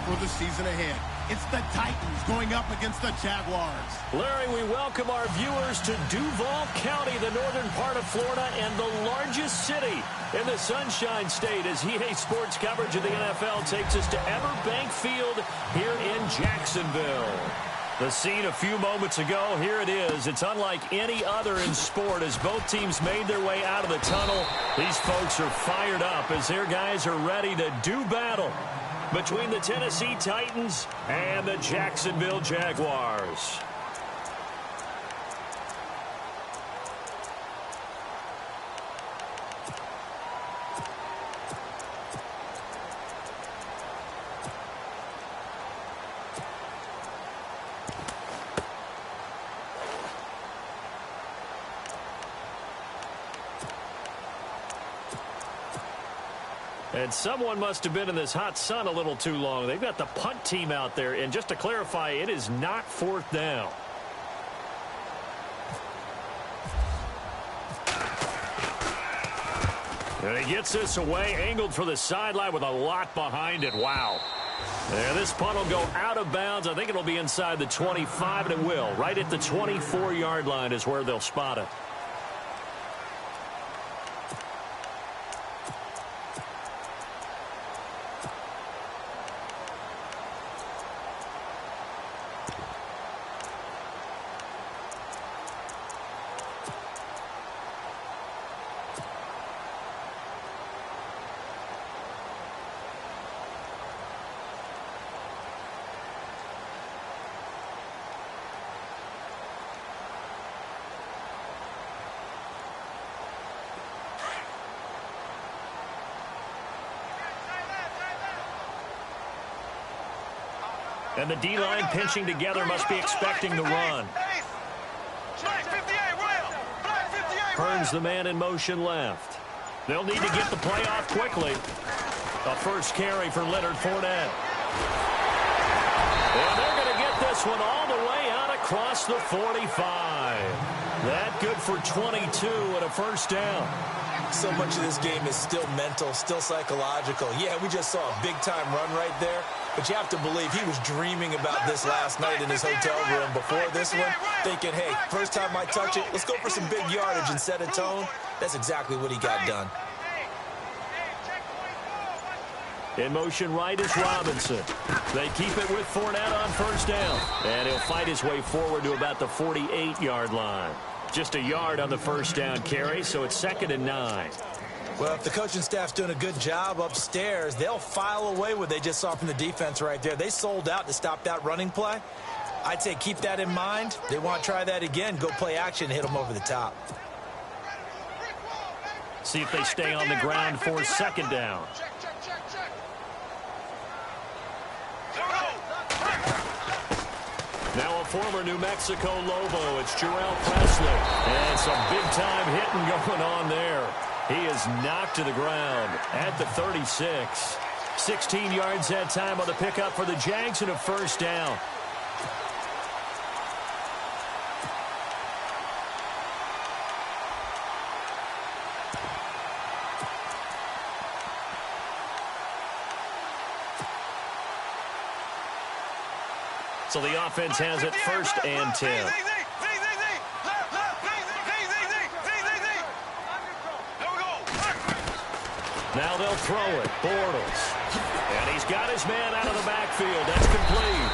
for the season ahead. It's the Titans going up against the Jaguars. Larry, we welcome our viewers to Duval County, the northern part of Florida, and the largest city in the Sunshine State, as EA Sports coverage of the NFL takes us to Everbank Field here in Jacksonville. The scene a few moments ago, here it is. It's unlike any other in sport as both teams made their way out of the tunnel. These folks are fired up as their guys are ready to do battle between the Tennessee Titans and the Jacksonville Jaguars. And someone must have been in this hot sun a little too long. They've got the punt team out there. And just to clarify, it is not fourth down. And he gets this away, angled for the sideline with a lot behind it. Wow. And this punt will go out of bounds. I think it'll be inside the 25, and it will. Right at the 24-yard line is where they'll spot it. And the D-line pinching together must be expecting the run. Hearns the man in motion left. They'll need to get the play off quickly. A first carry for Leonard Fournette. And they're going to get this one all the way out across the 45. That good for 22 and a first down. So much of this game is still mental, still psychological. Yeah, we just saw a big-time run right there, but you have to believe he was dreaming about this last night in his hotel room before this one, thinking, hey, first time I touch it, let's go for some big yardage and set a tone. That's exactly what he got done. In motion right is Robinson. They keep it with Fournette on first down, and he'll fight his way forward to about the 48-yard line. Just a yard on the first down carry, so it's 2nd and 9. Well, if the coaching staff's doing a good job upstairs, they'll file away what they just saw from the defense right there. They sold out to stop that running play. I'd say keep that in mind. They want to try that again, go play action, hit them over the top. See if they stay on the ground for 2nd down. Now a former New Mexico Lobo, it's Jarrell Presley. And some big-time hitting going on there. He is knocked to the ground at the 36. 16 yards that time on the pickup for the Jags and a first down. So the offense has it 1st and 10. Now they'll throw it. Bortles. And he's got his man out of the backfield. That's complete.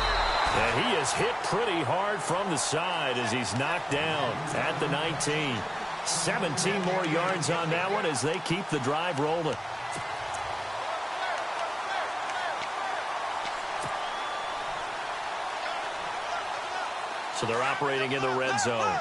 And he is hit pretty hard from the side as he's knocked down at the 19. 17 more yards on that one as they keep the drive rolling. So they're operating in the red zone.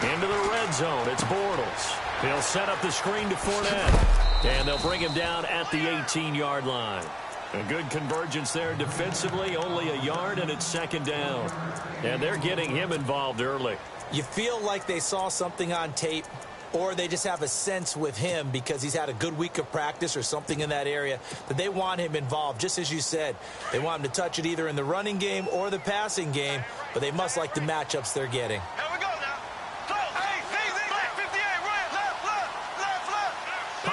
Into the red zone, it's Bortles. He'll set up the screen to Fournette. And they'll bring him down at the 18-yard line. A good convergence there defensively, only a yard, and it's 2nd down. And they're getting him involved early. You feel like they saw something on tape, or they just have a sense with him because he's had a good week of practice or something in that area that they want him involved. Just as you said, they want him to touch it either in the running game or the passing game, but they must like the matchups they're getting.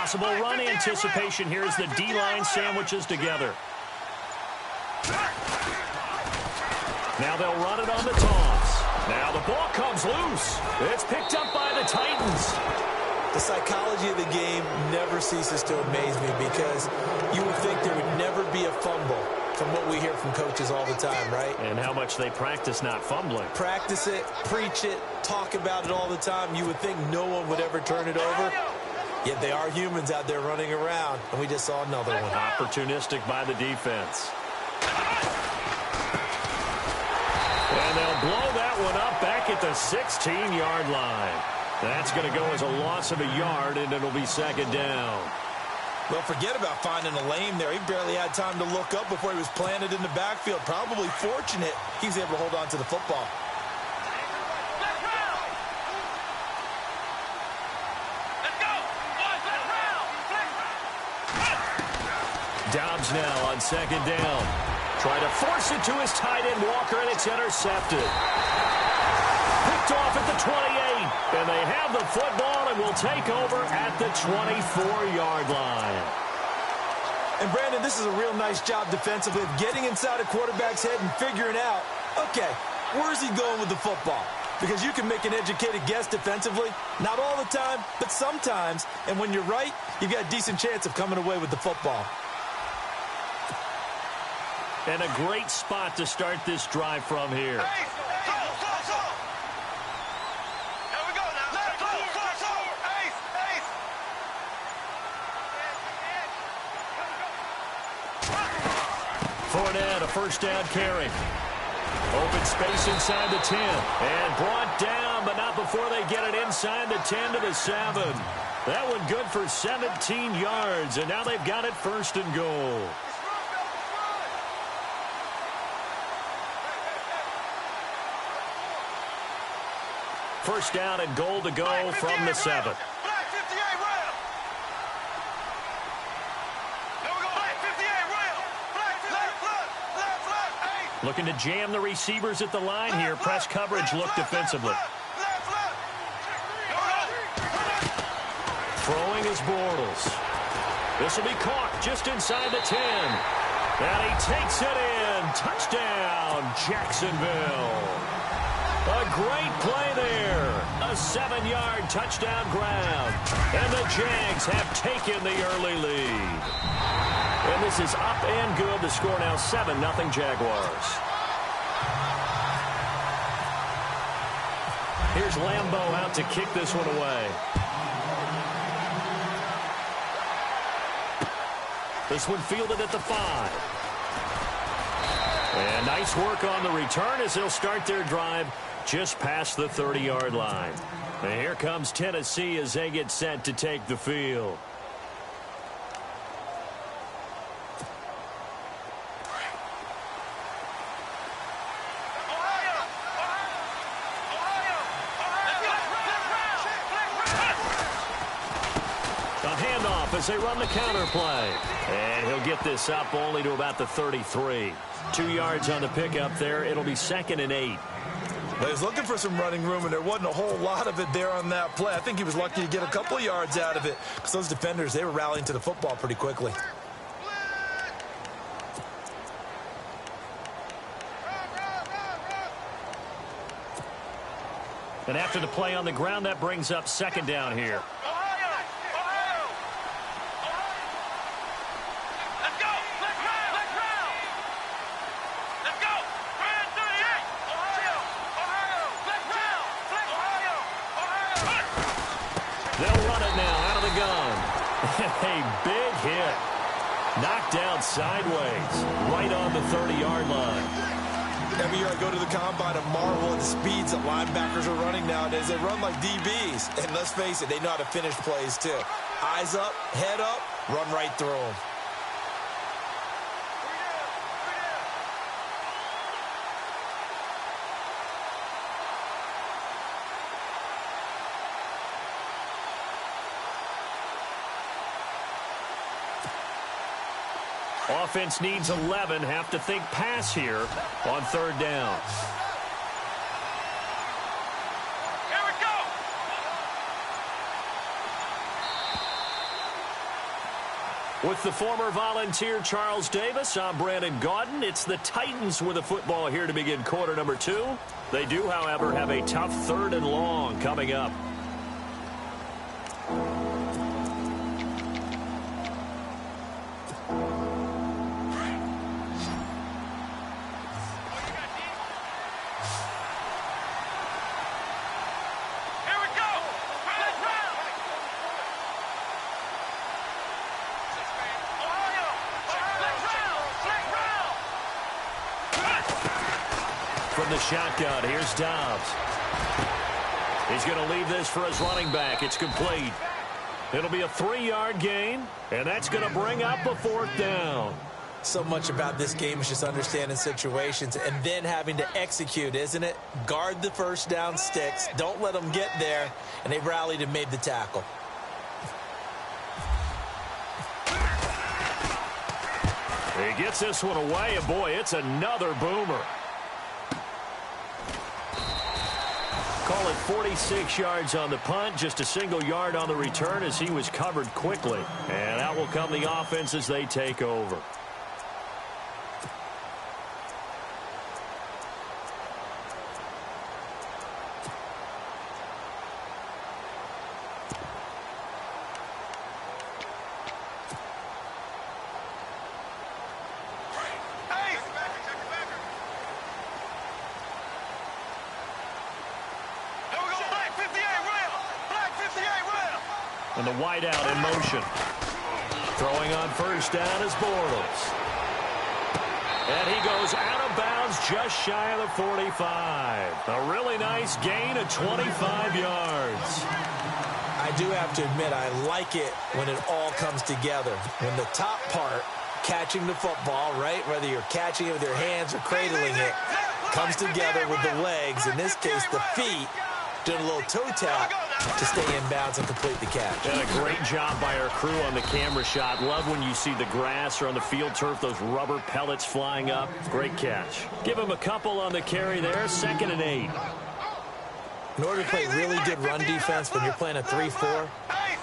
possible run anticipation here as the D-line sandwiches together. Now they'll run it on the toss. Now the ball comes loose. It's picked up by the Titans. The psychology of the game never ceases to amaze me because you would think there would never be a fumble from what we hear from coaches all the time, right? And how much they practice not fumbling. Practice it, preach it, talk about it all the time. You would think no one would ever turn it over. Yet they are humans out there running around, and we just saw another one. Opportunistic by the defense. And they'll blow that one up back at the 16-yard line. That's going to go as a loss of a yard, and it'll be second down. Well, forget about finding a lane there. He barely had time to look up before he was planted in the backfield. Probably fortunate he was able to hold on to the football. Dobbs now on second down. Try to force it to his tight end, Walker, and it's intercepted. Picked off at the 28, and they have the football and will take over at the 24-yard line. And, Brandon, this is a real nice job defensively of getting inside a quarterback's head and figuring out, okay, where's he going with the football? Because you can make an educated guess defensively, not all the time, but sometimes. And when you're right, you've got a decent chance of coming away with the football. And a great spot to start this drive from here. Fournette, a first down carry. Open space inside the 10. And brought down, but not before they get it inside the 10 to the 7. That one good for 17 yards, and now they've got it first and goal. First down and goal to go from the 7. Looking to jam the receivers at the line here. Press coverage look defensively. Throwing is Bortles. This will be caught just inside the 10. And he takes it in. Touchdown, Jacksonville. A great play there. A 7-yard touchdown grab. And the Jags have taken the early lead. And this is up and good. The score now 7-0 Jaguars. Here's Lambeau out to kick this one away. This one fielded at the 5. And nice work on the return as they'll start their drive just past the 30-yard line. And here comes Tennessee as they get set to take the field. As they run the counter play. And he'll get this up only to about the 33. 2 yards on the pickup there. It'll be second and 8. Well, he was looking for some running room, and there wasn't a whole lot of it there on that play. I think he was lucky to get a couple yards out of it because those defenders, they were rallying to the football pretty quickly. And after the play on the ground, that brings up second down here. A big hit. Knocked down sideways. Right on the 30-yard line. Every year I go to the combine and marvel at the speeds that linebackers are running nowadays. They run like DBs. And let's face it, they know how to finish plays too. Eyes up, head up, run right through them. Offense needs 11. Have to think pass here on third down. Here we go. With the former Volunteer Charles Davis, I'm Brandon Gaudin. It's the Titans with the football here to begin quarter number 2. They do, however, have a tough 3rd and long coming up. From the shotgun, here's Dobbs. He's going to leave this for his running back. It's complete. It'll be a 3-yard gain, and that's going to bring up a 4th down. So much about this game is just understanding situations and then having to execute, isn't it? Guard the first down sticks. Don't let them get there, and they rallied and made the tackle. He gets this one away, and boy, it's another boomer. Call it 46 yards on the punt, just a single yard on the return as he was covered quickly. And out will come the offense as they take over. And the wideout in motion. Throwing on first down is Bortles. And he goes out of bounds just shy of the 45. A really nice gain of 25 yards. I do have to admit, I like it when it all comes together. When the top part, catching the football, right, whether you're catching it with your hands or cradling it, comes together with the legs, in this case the feet, doing a little toe tap to stay in bounds and complete the catch. And a great job by our crew on the camera shot. Love when you see the grass or on the field turf, those rubber pellets flying up. Great catch. Give him a couple on the carry there. 2nd and 8. In order to play really good run defense when you're playing a 3-4,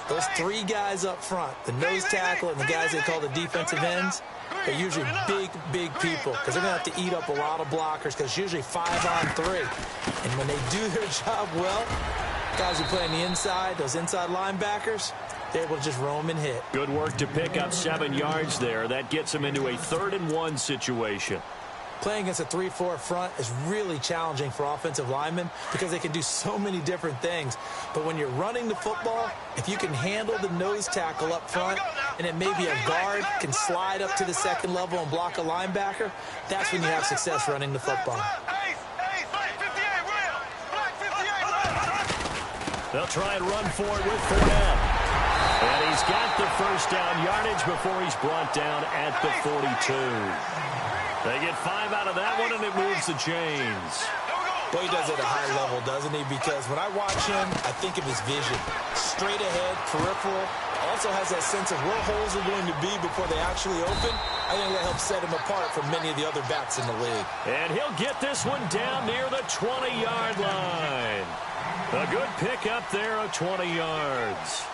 those 3 guys up front, the nose tackle and the guys they call the defensive ends, they're usually big people because they're going to have to eat up a lot of blockers because it's usually 5-on-3. And when they do their job well, guys who play on the inside, those inside linebackers, they're able to just roam and hit. Good work to pick up 7 yards there. That gets them into a 3rd and 1 situation. Playing against a 3-4 front is really challenging for offensive linemen because they can do so many different things. But when you're running the football, if you can handle the nose tackle up front and then maybe a guard can slide up to the 2nd level and block a linebacker, that's when you have success running the football. They'll try and run for it with Fournette. And he's got the first down yardage before he's brought down at the 42. They get 5 out of that one, and it moves the chains. Boy, he does it at a high level, doesn't he? Because when I watch him, I think of his vision. Straight ahead, peripheral. Also has that sense of where holes are going to be before they actually open. I think that helps set him apart from many of the other backs in the league. And he'll get this one down near the 20-yard line. A good pickup there of 20 yards.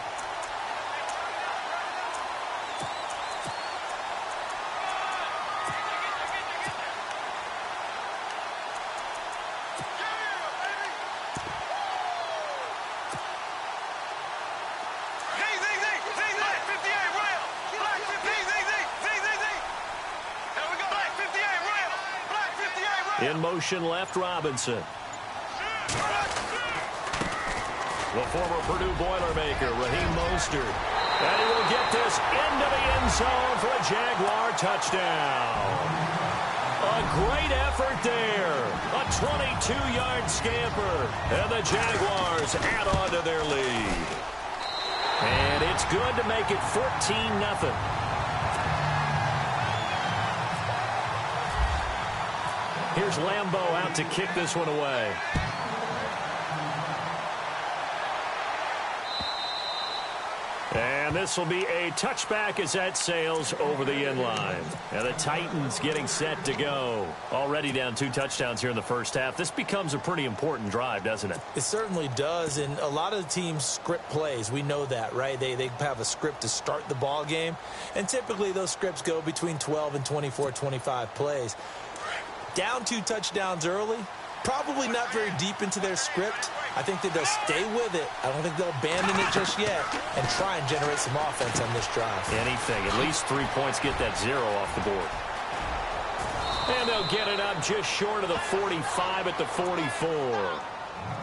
In motion left, Robinson. The former Purdue Boilermaker, Raheem Mostert. And he will get this into the end zone for a Jaguar touchdown. A great effort there. A 22-yard scamper. And the Jaguars add on to their lead. And it's good to make it 14-0. Here's Lambeau out to kick this one away. And And this will be a touchback as that sails over the end line. And the Titans getting set to go. Already down 2 touchdowns here in the first half. This becomes a pretty important drive, doesn't it? It certainly does, and a lot of the teams script plays. We know that, right? They have a script to start the ball game, and typically those scripts go between 12 and 24, 25 plays. Down 2 touchdowns early, probably not very deep into their script. I think that they'll stay with it. I don't think they'll abandon it just yet and try and generate some offense on this drive. Anything. At least 3 points, get that 0 off the board. And they'll get it up just short of the 45 at the 44.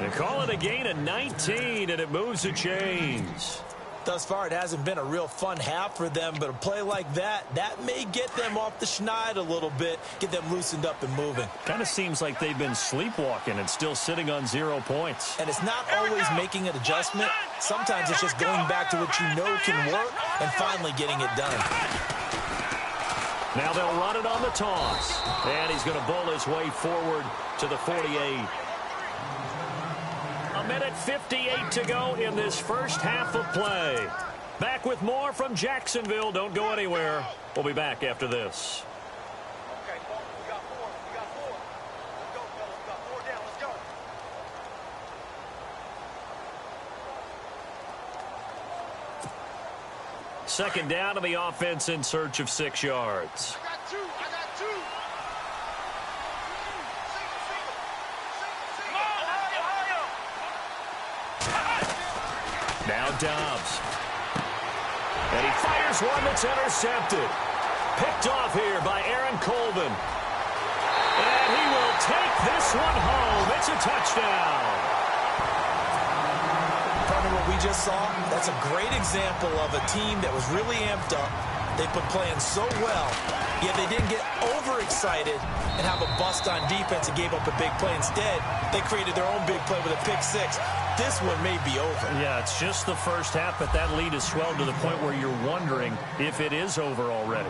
And call it a gain of 19, and it moves the chains. Thus far, it hasn't been a real fun half for them, but a play like that may get them off the schneid a little bit, get them loosened up and moving. Kind of seems like they've been sleepwalking and still sitting on 0 points. And it's not always making an adjustment. Sometimes it's just going back to what you know can work and finally getting it done. Now they'll run it on the toss. And he's going to bull his way forward to the 48. A minute 58 to go in this first half of play. Back with more from Jacksonville. Don't go anywhere. We'll be back after this. Okay, we got 4. We got 4. Let's go, fellas. We got 4 down. Let's go. Second down, and the offense in search of 6 yards. I got 2. I got 2. Now Dobbs. And he fires one that's intercepted. Picked off here by Aaron Colvin. And he will take this one home. It's a touchdown. Partner, what we just saw, that's a great example of a team that was really amped up. They've been playing so well, yet they didn't get overexcited and have a bust on defense and gave up a big play. Instead, they created their own big play with a pick 6. This one may be over. Yeah, it's just the first half, but that lead has swelled to the point where you're wondering if it is over already.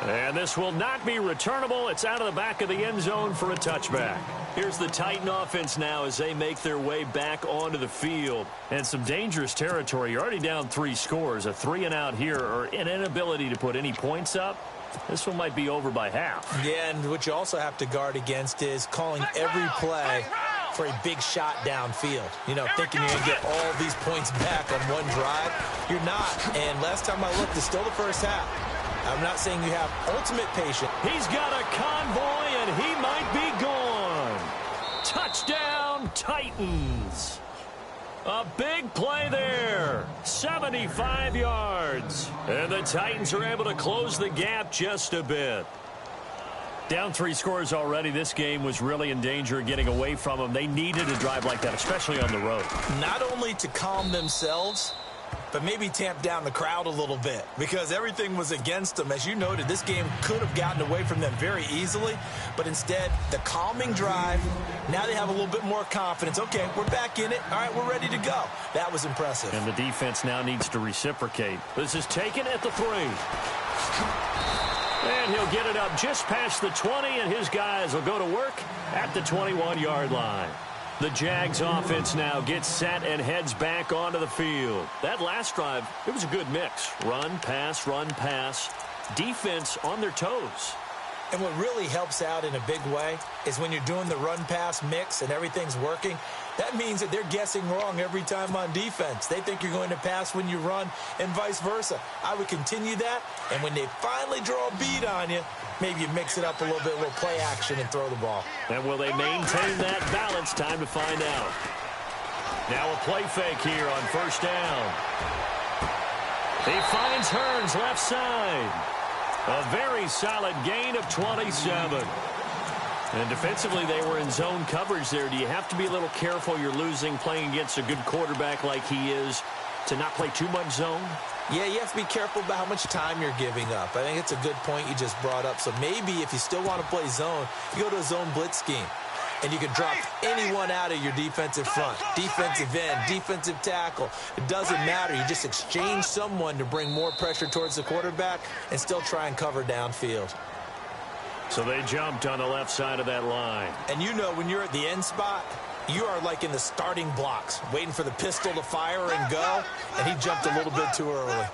And this will not be returnable. It's out of the back of the end zone for a touchback. Here's the Titan offense now as they make their way back onto the field. And some dangerous territory. You're already down 3 scores. A 3-and-out here, or an inability to put any points up. This one might be over by half. Yeah, and what you also have to guard against is calling every play for a big shot downfield. You know, thinking you're going to get all these points back on one drive. You're not. And last time I looked, it's still the first half. I'm not saying you have ultimate patience. He's got a convoy, and he might be gone. Touchdown, Titans. A big play there. 75 yards. And the Titans are able to close the gap just a bit. Down 3 scores already. This game was really in danger of getting away from them. They needed a drive like that, especially on the road. Not only to calm themselves, but maybe tamp down the crowd a little bit because everything was against them. As you noted, this game could have gotten away from them very easily, but instead, the calming drive, now they have a little bit more confidence. Okay, we're back in it. All right, we're ready to go. That was impressive. And the defense now needs to reciprocate. This is taken at the 3. And he'll get it up just past the 20, and his guys will go to work at the 21-yard line. The Jags offense now gets set and heads back onto the field. That last drive, it was a good mix. Run, pass, defense on their toes. And what really helps out in a big way is when you're doing the run-pass mix and everything's working, that means that they're guessing wrong every time on defense. They think you're going to pass when you run and vice versa. I would continue that, and when they finally draw a bead on you, maybe you mix it up a little bit, a little play action, and throw the ball. And will they maintain that balance? Time to find out. Now a play fake here on first down. He finds Hearns left side. A very solid gain of 27. And defensively, they were in zone coverage there. Do you have to be a little careful you're losing playing against a good quarterback like he is to not play too much zone? Yeah, you have to be careful about how much time you're giving up. I think it's a good point you just brought up. So maybe if you still want to play zone, you go to a zone blitz scheme. And you can drop anyone out of your defensive front. Defensive end, defensive tackle. It doesn't matter. You just exchange someone to bring more pressure towards the quarterback and still try and cover downfield. So they jumped on the left side of that line. And you know when you're at the end spot, You are like in the starting blocks, waiting for the pistol to fire and go, and he jumped a little bit too early.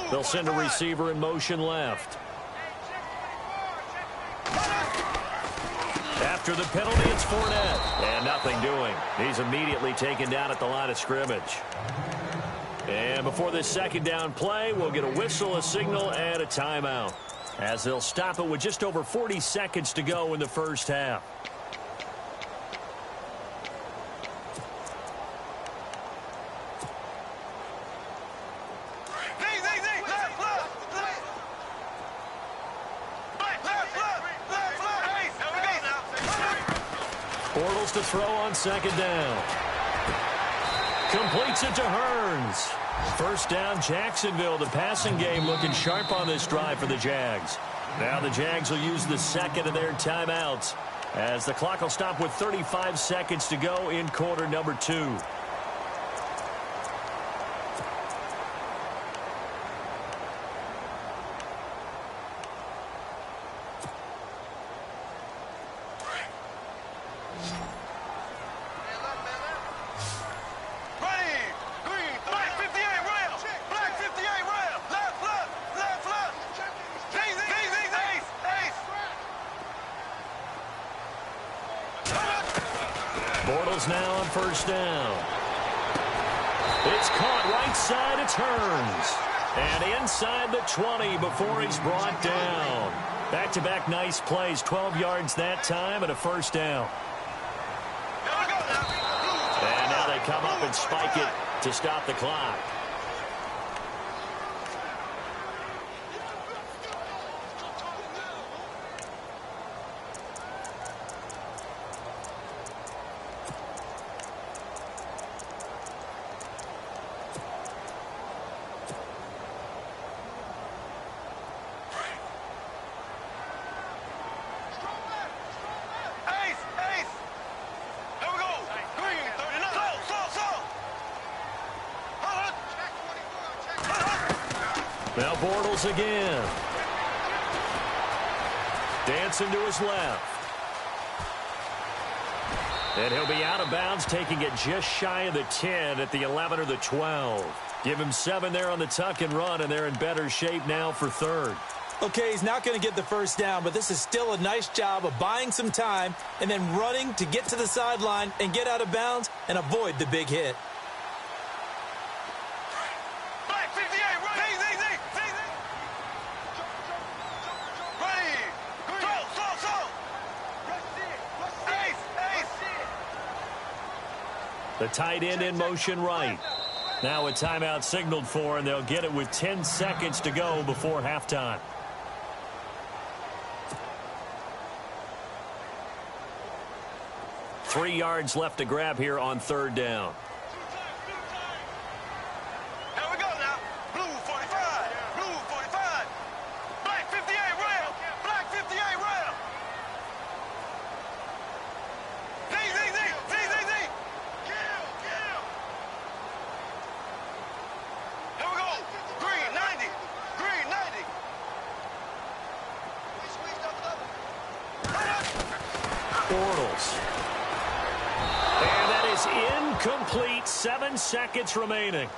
They'll send a receiver in motion left. After the penalty, it's Fournette. And nothing doing. He's immediately taken down at the line of scrimmage. And before this second down play, we'll get a whistle, a signal, and a timeout, as they'll stop it with just over 40 seconds to go in the first half. Bortles to throw on second down. Completes it to Hearns. First down, Jacksonville. The passing game looking sharp on this drive for the Jags. Now the Jags will use the second of their timeouts, as the clock will stop with 35 seconds to go in quarter number 2. Bortles now on first down. It's caught right side. It's Hearns. And inside the 20 before he's brought down. Back-to-back nice plays. 12 yards that time and a first down. And now they come up and spike it to stop the clock. Now Bortles again. Dancing to his left. And he'll be out of bounds, taking it just shy of the 10 at the 11 or the 12. Give him 7 there on the tuck and run, and they're in better shape now for third. Okay, he's not going to get the first down, but this is still a nice job of buying some time and then running to get to the sideline and get out of bounds and avoid the big hit. The tight end in motion right. Now a timeout signaled for, and they'll get it with 10 seconds to go before halftime. Three yards left to grab here on third down. Here we go now. Blue 45. Blue 45. Black 58 rail. Black 58 rail. Z. Kill. Here we go. Green 90. Green 90. Bortles. And that is incomplete. 7 seconds remaining.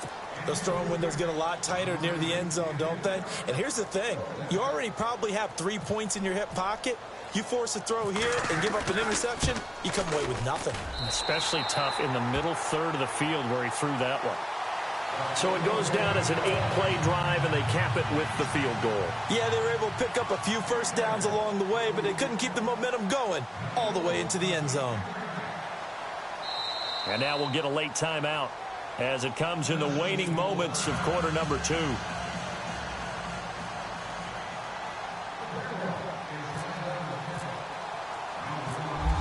Those throwing windows get a lot tighter near the end zone, don't they? And here's the thing. You already probably have 3 points in your hip pocket. You force a throw here and give up an interception, you come away with nothing. Especially tough in the middle third of the field where he threw that one. So it goes down as an 8-play drive, and they cap it with the field goal. Yeah, they were able to pick up a few first downs along the way, but they couldn't keep the momentum going all the way into the end zone. And now we'll get a late timeout as it comes in the waning moments of quarter number 2.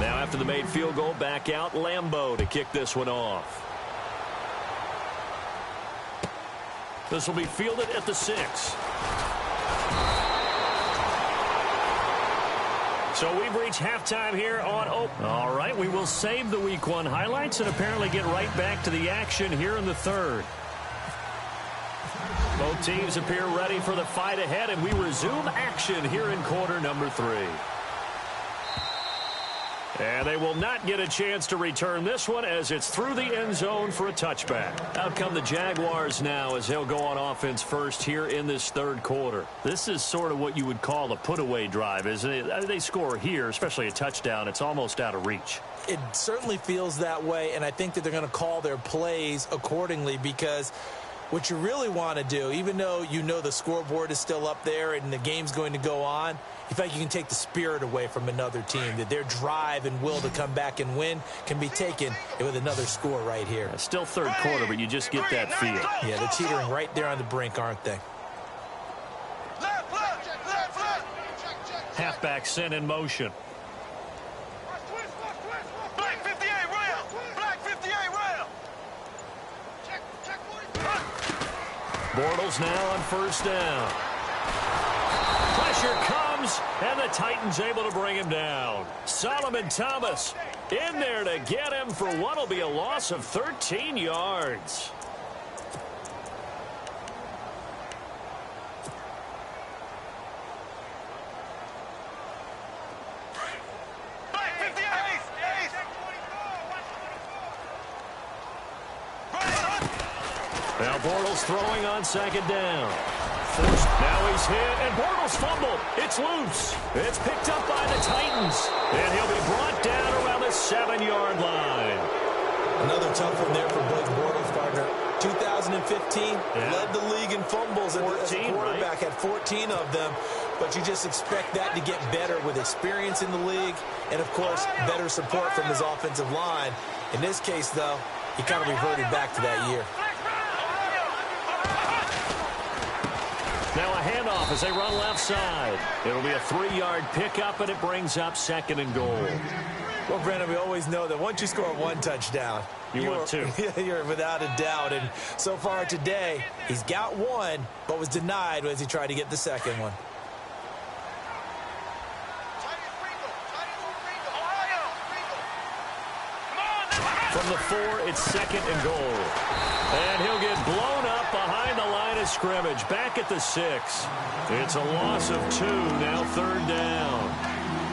Now after the made field goal, back out Lambeau to kick this one off. This will be fielded at the 6. So we've reached halftime here on Open. All right, we will save the Week 1 highlights and apparently get right back to the action here in the third. Both teams appear ready for the fight ahead, and we resume action here in quarter number 3. And they will not get a chance to return this one as it's through the end zone for a touchback. Out come the Jaguars now as they'll go on offense first here in this third quarter. This is sort of what you would call a put-away drive, isn't it? They score here, especially a touchdown. It's almost out of reach. It certainly feels that way, and I think that they're going to call their plays accordingly because what you really want to do, even though you know the scoreboard is still up there and the game's going to go on, you feel like you can take the spirit away from another team, that their drive and will to come back and win can be taken with another score right here. Still third quarter, but you just get that feel. Yeah, they're teetering right there on the brink, aren't they? Halfback sent in motion. Black 58 rail. Black 58 rail. Bortles now on first down. Pressure comes, and the Titans able to bring him down. Solomon Thomas in there to get him for what will be a loss of 13 yards. Now Bortles throwing on second down. First, now he's hit, and Bortles fumbled. It's loose. It's picked up by the Titans, and he'll be brought down around the 7-yard line. Another tough one there for Blake Bortles, partner. 2015, led the league in fumbles, and as a quarterback had 14 of them. But you just expect that to get better with experience in the league and, of course, better support from his offensive line. In this case, though, he kind of reverted back to that year. Now a handoff as they run left side. It'll be a 3-yard pickup, and it brings up second and goal. Well, Brandon, we always know that once you score one touchdown, you want two. You're without a doubt. And so far today, he's got one, but was denied as he tried to get the second one. From the 4, it's second and goal. And he'll get blown up behind the line of scrimmage. Back at the 6. It's a loss of 2, now third down.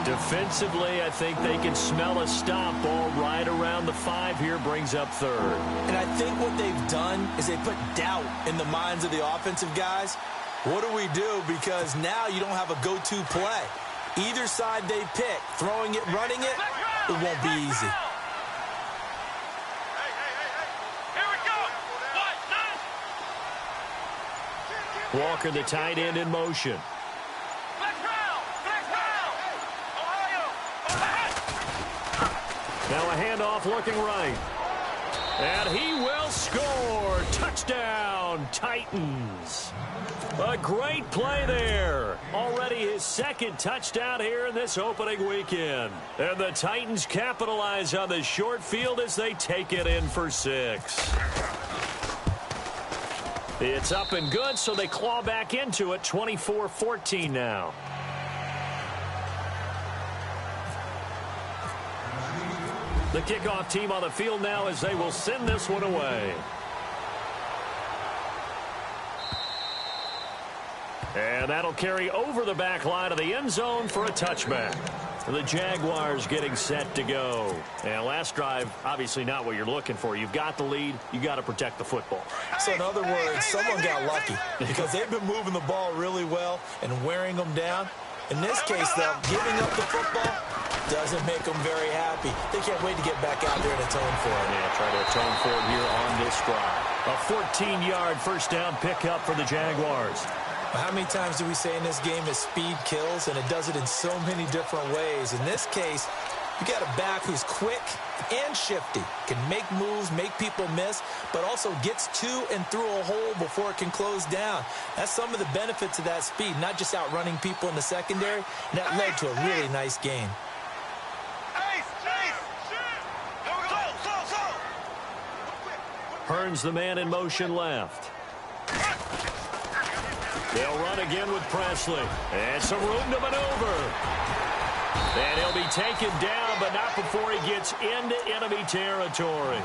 Defensively, I think they can smell a stop. Ball right around the 5 here brings up third. And I think what they've done is they put doubt in the minds of the offensive guys. What do we do? Because now you don't have a go-to play. Either side they pick, throwing it, running it, it won't be easy. Walker, the tight end, in motion. Now a handoff looking right. And he will score. Touchdown, Titans. A great play there. Already his second touchdown here in this opening weekend. And the Titans capitalize on the short field as they take it in for 6. It's up and good, so they claw back into it. 24-14 now. The kickoff team on the field now as they will send this one away. And that'll carry over the back line of the end zone for a touchback. The Jaguars getting set to go. And last drive, obviously not what you're looking for. You've got the lead. You've got to protect the football. So in other words, someone got lucky because they've been moving the ball really well and wearing them down. In this case, though, giving up the football doesn't make them very happy. They can't wait to get back out there and atone for it. Yeah, try to atone for it here on this drive. A 14-yard first down pickup for the Jaguars. How many times do we say in this game that speed kills, and it does it in so many different ways? In this case, you got a back who's quick and shifty, can make moves, make people miss, but also gets to and through a hole before it can close down. That's some of the benefits of that speed, not just outrunning people in the secondary, and that led to a really nice game. Hearns the man in motion left. They'll run again with Presley. And some room to maneuver. And he'll be taken down, but not before he gets into enemy territory.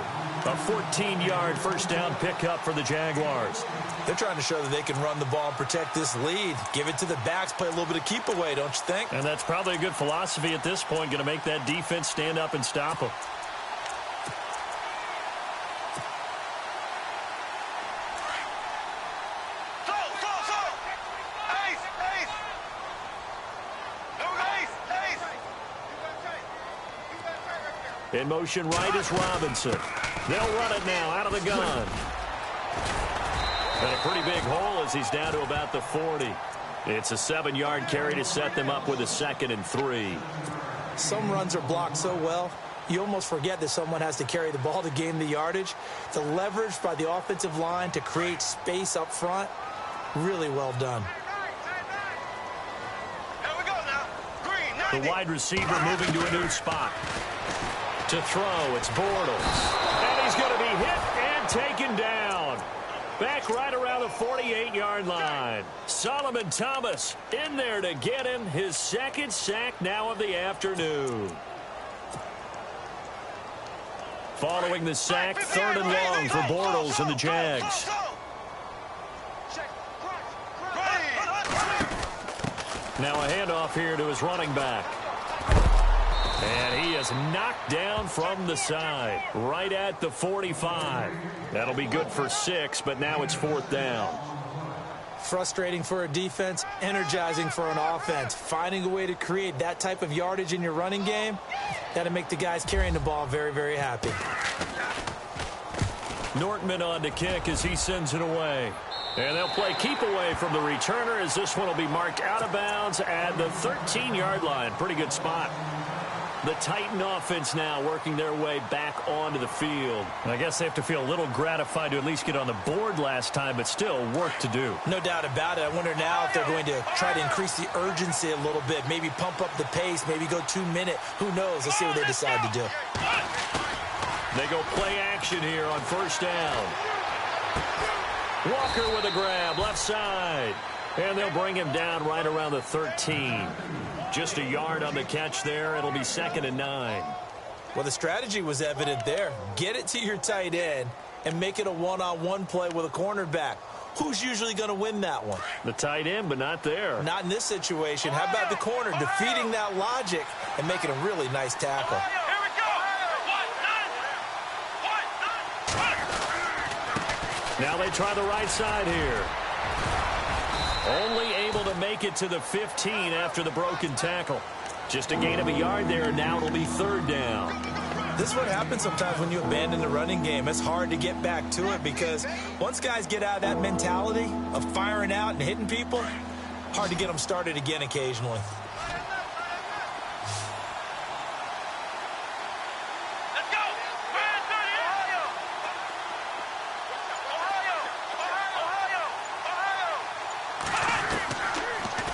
A 14-yard first down pickup for the Jaguars. They're trying to show that they can run the ball and protect this lead. Give it to the backs, play a little bit of keep away, don't you think? And that's probably a good philosophy at this point, going to make that defense stand up and stop them. In motion right is Robinson. They'll run it now out of the gun. And a pretty big hole as he's down to about the 40. It's a 7-yard carry to set them up with a 2nd and 3. Some runs are blocked so well, you almost forget that someone has to carry the ball to gain the yardage. The leverage by the offensive line to create space up front, really well done. The wide receiver moving to a new spot. To throw, it's Bortles. And he's going to be hit and taken down. Back right around the 48-yard line. Solomon Thomas in there to get him his 2nd sack now of the afternoon. Following the sack, 3rd and long for Bortles and the Jags. Now a handoff here to his running back. And he is knocked down from the side, right at the 45. That'll be good for 6, but now it's 4th down. Frustrating for a defense, energizing for an offense. Finding a way to create that type of yardage in your running game, that'll make the guys carrying the ball very, very happy. Nortman on to kick as he sends it away. And they'll play keep away from the returner as this one will be marked out of bounds at the 13-yard line. Pretty good spot. The Titan offense now working their way back onto the field. And I guess they have to feel a little gratified to at least get on the board last time, but still work to do. No doubt about it. I wonder now if they're going to try to increase the urgency a little bit, maybe pump up the pace, maybe go 2-minute. Who knows? Let's see what they decide to do. They go play action here on 1st down. Walker with a grab, left side. And they'll bring him down right around the 13. Just a yard on the catch there. It'll be 2nd and 9. Well, the strategy was evident there. Get it to your tight end and make it a one-on-one play with a cornerback. Who's usually going to win that one? The tight end, but not there. Not in this situation. How about the corner defeating that logic and making a really nice tackle? Now they try the right side here. Only able to make it to the 15 after the broken tackle. Just a gain of a yard there. Now it'll be 3rd down. This is what happens sometimes when you abandon the running game. It's hard to get back to it because once guys get out of that mentality of firing out and hitting people, hard to get them started again occasionally.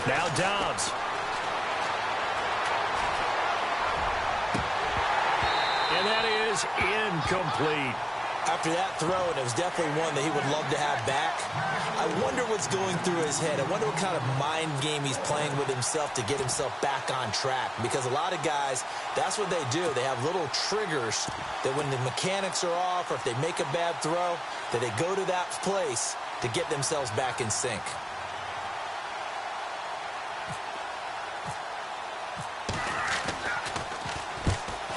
Now Dobbs. And that is incomplete. After that throw, and it was definitely one that he would love to have back, I wonder what's going through his head. I wonder what kind of mind game he's playing with himself to get himself back on track. Because a lot of guys, that's what they do. They have little triggers that when the mechanics are off or if they make a bad throw, that they go to that place to get themselves back in sync.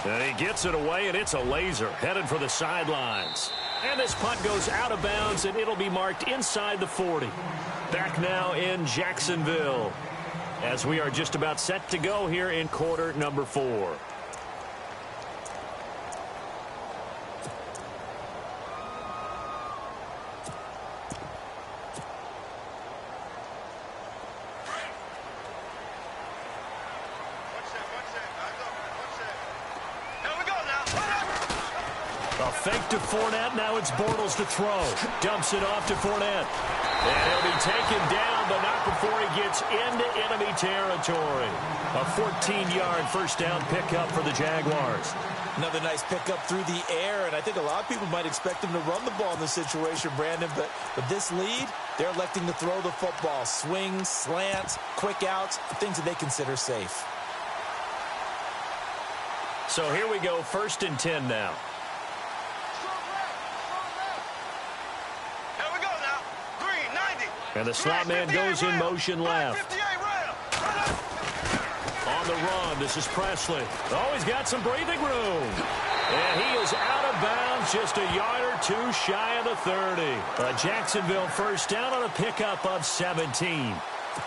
And he gets it away, and it's a laser headed for the sidelines. And this punt goes out of bounds, and it'll be marked inside the 40. Back now in Jacksonville as we are just about set to go here in quarter number 4. Fake to Fournette. Now it's Bortles to throw. Dumps it off to Fournette. And he'll be taken down, but not before he gets into enemy territory. A 14-yard first down pickup for the Jaguars. Another nice pickup through the air, and I think a lot of people might expect him to run the ball in this situation, Brandon, but with this lead, they're electing to throw the football. Swings, slants, quick outs, things that they consider safe. So here we go, 1st and 10 now. Here we go now. Green, 90. And the slot man goes in motion left. On the run, this is Presley. Oh, he's got some breathing room. And he is out of bounds, just a yard or two shy of the 30. A Jacksonville first down on a pickup of 17.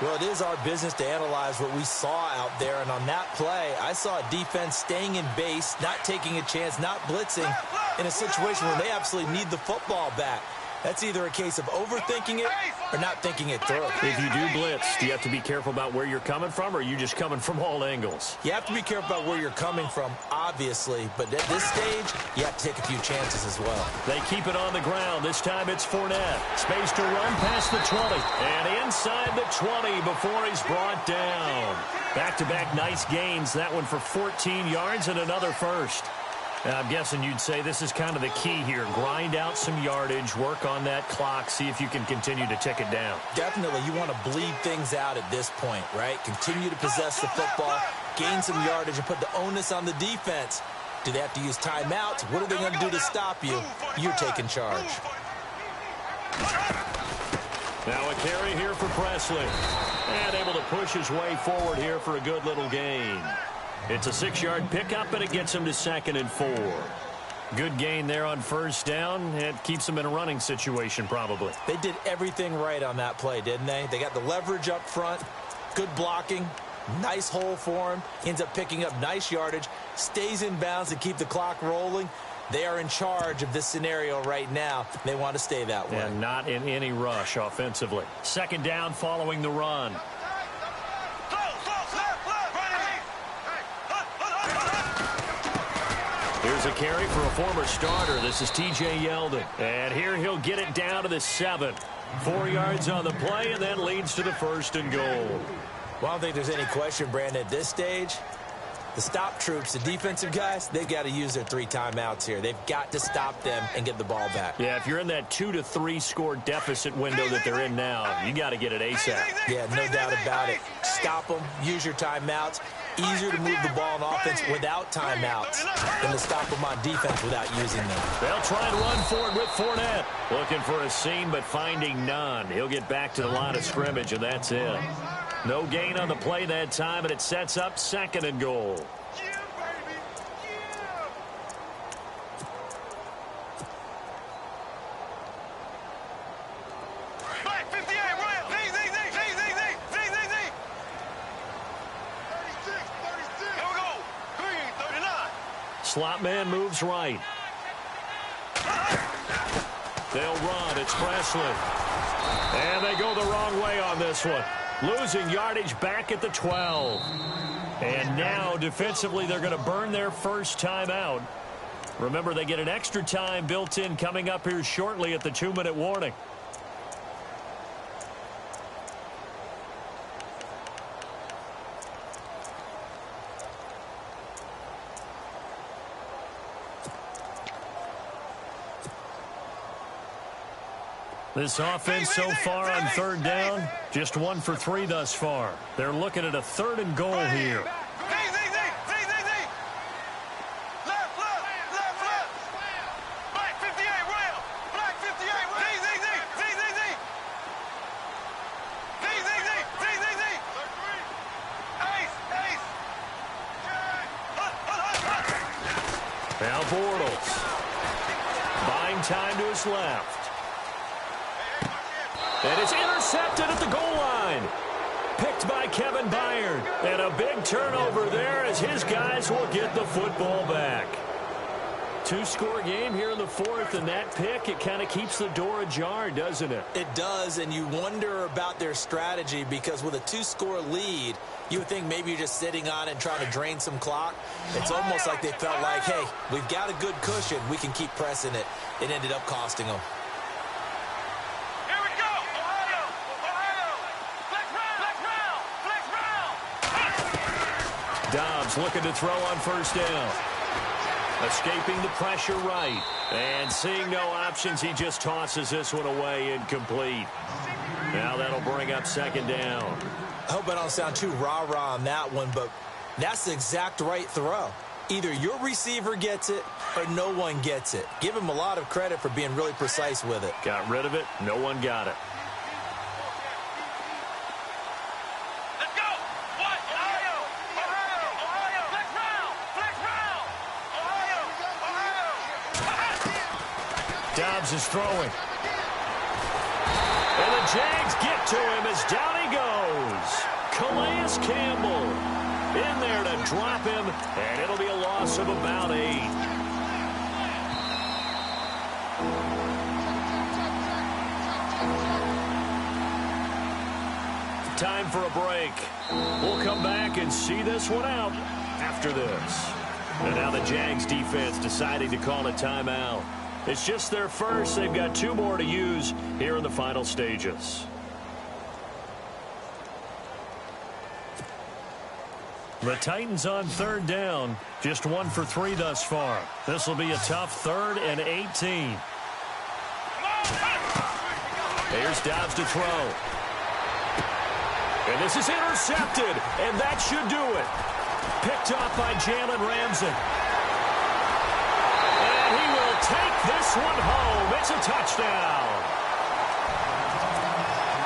Well, it is our business to analyze what we saw out there, and on that play, I saw a defense staying in base, not taking a chance, not blitzing in a situation where they absolutely need the football back. That's either a case of overthinking it or not thinking it through. If you do blitz, do you have to be careful about where you're coming from, or are you just coming from all angles? You have to be careful about where you're coming from, obviously, but at this stage, you have to take a few chances as well. They keep it on the ground. This time it's Fournette. Space to run past the 20. And inside the 20 before he's brought down. Back-to-back nice gains. That one for 14 yards and another first. I'm guessing you'd say this is kind of the key here. Grind out some yardage, work on that clock, see if you can continue to tick it down. Definitely, you want to bleed things out at this point, right? Continue to possess the football, gain some yardage, and put the onus on the defense. Do they have to use timeouts? What are they going to do to stop you? You're taking charge. Now a carry here for Presley. And able to push his way forward here for a good little gain. It's a 6-yard pickup, and it gets him to 2nd and 4. Good gain there on first down. It keeps him in a running situation, probably. They did everything right on that play, didn't they? They got the leverage up front, good blocking, nice hole for him. Ends up picking up nice yardage, stays in bounds to keep the clock rolling. They are in charge of this scenario right now. They want to stay that way. And not in any rush offensively. 2nd down following the run. Here's a carry for a former starter. This is T.J. Yeldon. And here he'll get it down to the 7. 4 yards on the play, and then leads to the 1st and goal. Well, I don't think there's any question, Brandon, at this stage. The stop troops, the defensive guys, they've got to use their 3 timeouts here. They've got to stop them and get the ball back. Yeah, if you're in that 2 to 3 score deficit window that they're in now, you got to get it ASAP. Yeah, no doubt about it. Stop them, use your timeouts. Easier to move the ball on offense without timeouts than to stop them on defense without using them. They'll try and run for it with Fournette. Looking for a seam, but finding none. He'll get back to the line of scrimmage, and that's it. No gain on the play that time, and it sets up 2nd and goal. Slot man moves right. They'll run. It's Presley. And they go the wrong way on this one. Losing yardage back at the 12. And now defensively they're going to burn their first time out. Remember, they get an extra time built in coming up here shortly at the 2-minute warning. This offense so far on 3rd down, just 1 for 3 thus far. They're looking at a 3rd and goal here. Now Bortles. Buying time to his left. And it's intercepted at the goal line. Picked by Kevin Byard. And a big turnover there as his guys will get the football back. 2-score game here in the 4th, and that pick, it kind of keeps the door ajar, doesn't it? It does, and you wonder about their strategy because with a 2-score lead, you would think maybe you're just sitting on it and trying to drain some clock. It's almost like they felt like, hey, we've got a good cushion. We can keep pressing it. It ended up costing them. Dobbs looking to throw on first down. Escaping the pressure right. And seeing no options, he just tosses this one away incomplete. Now that'll bring up 2nd down. I hope I don't sound too rah-rah on that one, but that's the exact right throw. Either your receiver gets it or no one gets it. Give him a lot of credit for being really precise with it. Got rid of it. No one got it. Let's go. What? Ohio. Ohio. Ohio. Flex round. Flex round. Ohio. Ohio. Dobbs is throwing. And the Jags get to him as down he goes. Calais Campbell in there to drop him, and it'll be a loss of about 8. Time for a break. We'll come back and see this one out after this. And now the Jags defense deciding to call a timeout. It's just their first. They've got 2 more to use here in the final stages. The Titans on 3rd down. Just 1 for 3 thus far. This will be a tough 3rd and 18. Here's Dobbs to throw. And this is intercepted. And that should do it. Picked off by Jalen Ramsey. And he will take this one home. It's a touchdown.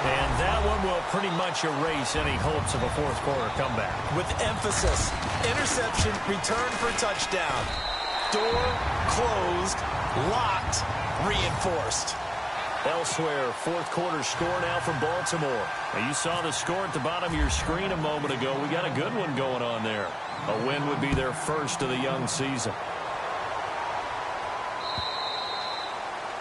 And that one will pretty much erase any hopes of a 4th quarter comeback. With emphasis, interception, return for touchdown. Door closed, locked, reinforced. Elsewhere, 4th quarter score now from Baltimore. Now you saw the score at the bottom of your screen a moment ago. We got a good one going on there. A win would be their first of the young season.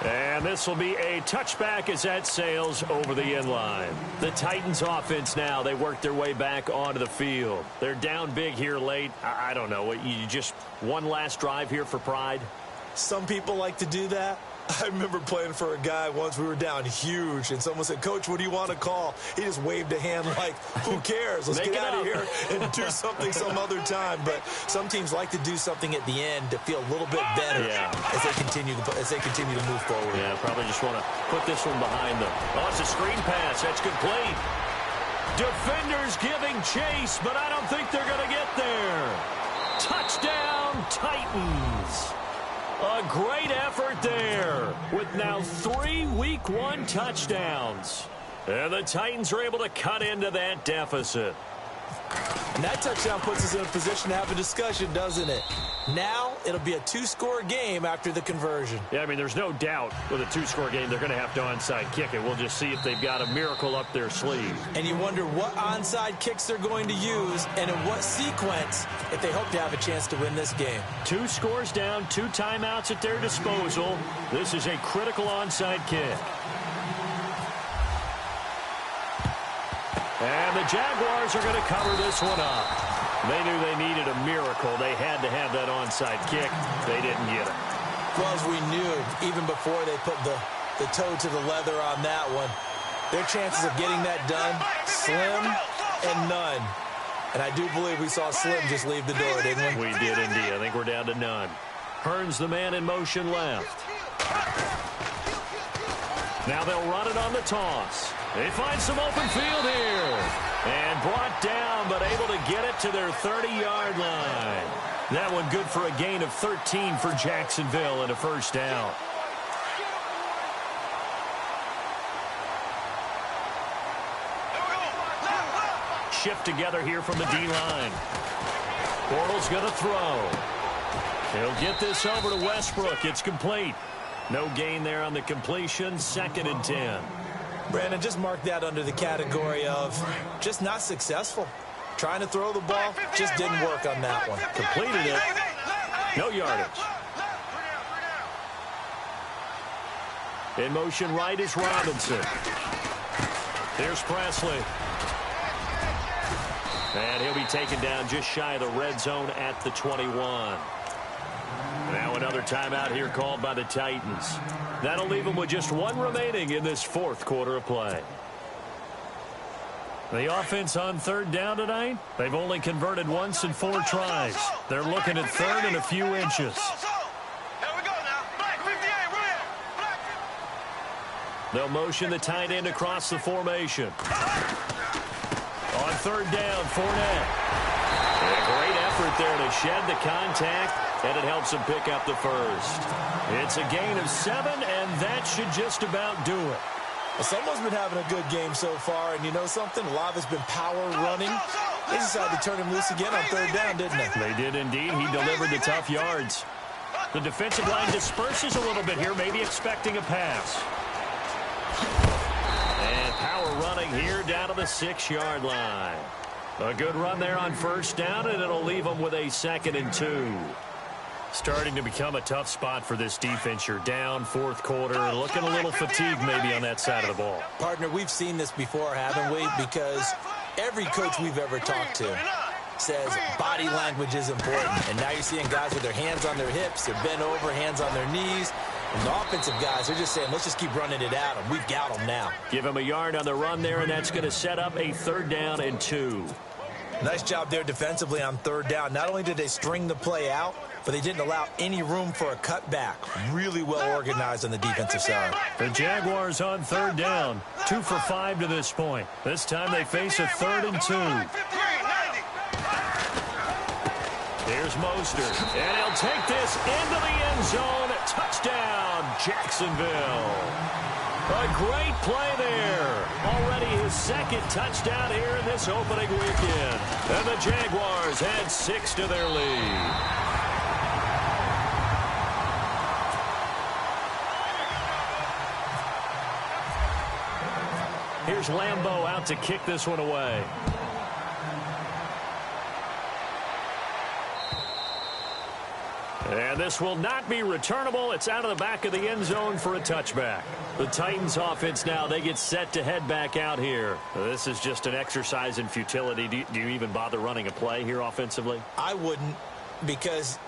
And this will be a touchback as that sails over the end line. The Titans offense now, they work their way back onto the field. They're down big here late. I don't know. You just one last drive here for pride? Some people like to do that. I remember playing for a guy once. We were down huge, and someone said, "Coach, what do you want to call?" He just waved a hand like, who cares? Let's get out of here and do something some other time. But some teams like to do something at the end to feel a little bit better as they continue to move forward. Yeah, probably just want to put this one behind them. Oh, it's a screen pass. That's complete. Defenders giving chase, but I don't think they're going to get there. Touchdown, Titans. A great effort there with now 3 Week 1 touchdowns. And the Titans are able to cut into that deficit. And that touchdown puts us in a position to have a discussion, doesn't it? Now it'll be a 2-score game after the conversion. Yeah, I mean, there's no doubt with a 2-score game they're going to have to onside kick it. We'll just see if they've got a miracle up their sleeve. And you wonder what onside kicks they're going to use and in what sequence if they hope to have a chance to win this game. 2 scores down, 2 timeouts at their disposal. This is a critical onside kick. And the Jaguars are going to cover this one up. They knew they needed a miracle. They had to have that onside kick. They didn't get it. Well, as we knew, even before they put the toe to the leather on that one, their chances of getting that done, slim and none. And I do believe we saw Slim just leave the door, didn't we? We did indeed. I think we're down to none. Hearns the man in motion left. Now they'll run it on the toss. They find some open field here. And brought down, but able to get it to their 30-yard line. That one good for a gain of 13 for Jacksonville and a first down. Shift together here from the D-line. Bortles going to throw. He'll get this over to Westbrook. It's complete. No gain there on the completion. 2nd and 10. Brandon, just mark that under the category of just not successful. Trying to throw the ball, just didn't work on that one. Completed it. No yardage. In motion right is Robinson. There's Presley. And he'll be taken down just shy of the red zone at the 21. Now another timeout here called by the Titans. That'll leave them with just 1 remaining in this 4th quarter of play. The offense on 3rd down tonight, they've only converted once in 4 tries. They're looking at 3rd and a few inches. They'll motion the tight end across the formation. On 3rd down, Fournette. And a great effort there to shed the contact, and it helps him pick up the first. It's a gain of 7, and that should just about do it. Well, someone's been having a good game so far, and you know something? A lot of it's been power running. They decided to turn him loose again on third down, didn't they? They did indeed. He delivered the tough yards. The defensive line disperses a little bit here, maybe expecting a pass. And power running here down to the 6-yard line. A good run there on first down, and it'll leave them with a 2nd and 2. Starting to become a tough spot for this defense. You're down fourth quarter, looking a little fatigued maybe on that side of the ball. Partner, we've seen this before, haven't we? Because every coach we've ever talked to says body language is important. And now you're seeing guys with their hands on their hips, they're bent over, hands on their knees. And the offensive guys, they're just saying, let's just keep running it at them. We've got them now. Give him a yard on the run there, and that's going to set up a 3rd down and 2. Nice job there defensively on third down. Not only did they string the play out, but they didn't allow any room for a cutback. Really well organized on the defensive side. The Jaguars on 3rd down. 2 for 5 to this point. This time they face a 3rd and 2. Here's Mostert, and he'll take this into the end zone. Touchdown, Jacksonville. A great play there. Already his 2nd touchdown here in this opening weekend. And the Jaguars add 6 to their lead. Here's Lambeau out to kick this one away. And this will not be returnable. It's out of the back of the end zone for a touchback. The Titans offense now, they get set to head back out here. This is just an exercise in futility. Do you even bother running a play here offensively? I wouldn't, because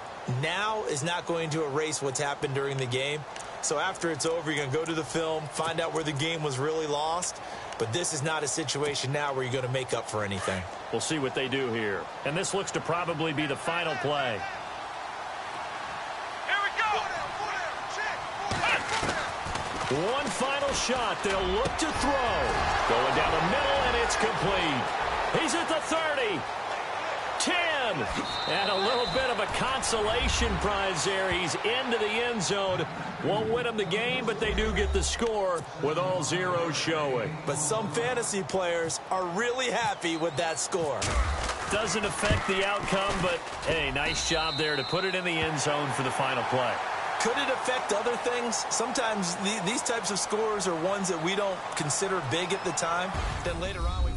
now is not going to erase what's happened during the game. So after it's over, you're going to go to the film, find out where the game was really lost. But this is not a situation now where you're going to make up for anything. We'll see what they do here. And this looks to probably be the final play. One final shot. They'll look to throw. Going down the middle, and it's complete. He's at the 30. 10. And a little bit of a consolation prize there. He's into the end zone. Won't win them the game, but they do get the score with all zeros showing. But some fantasy players are really happy with that score. Doesn't affect the outcome, but, hey, nice job there to put it in the end zone for the final play. Could it affect other things? Sometimes these types of scores are ones that we don't consider big at the time. Then later on we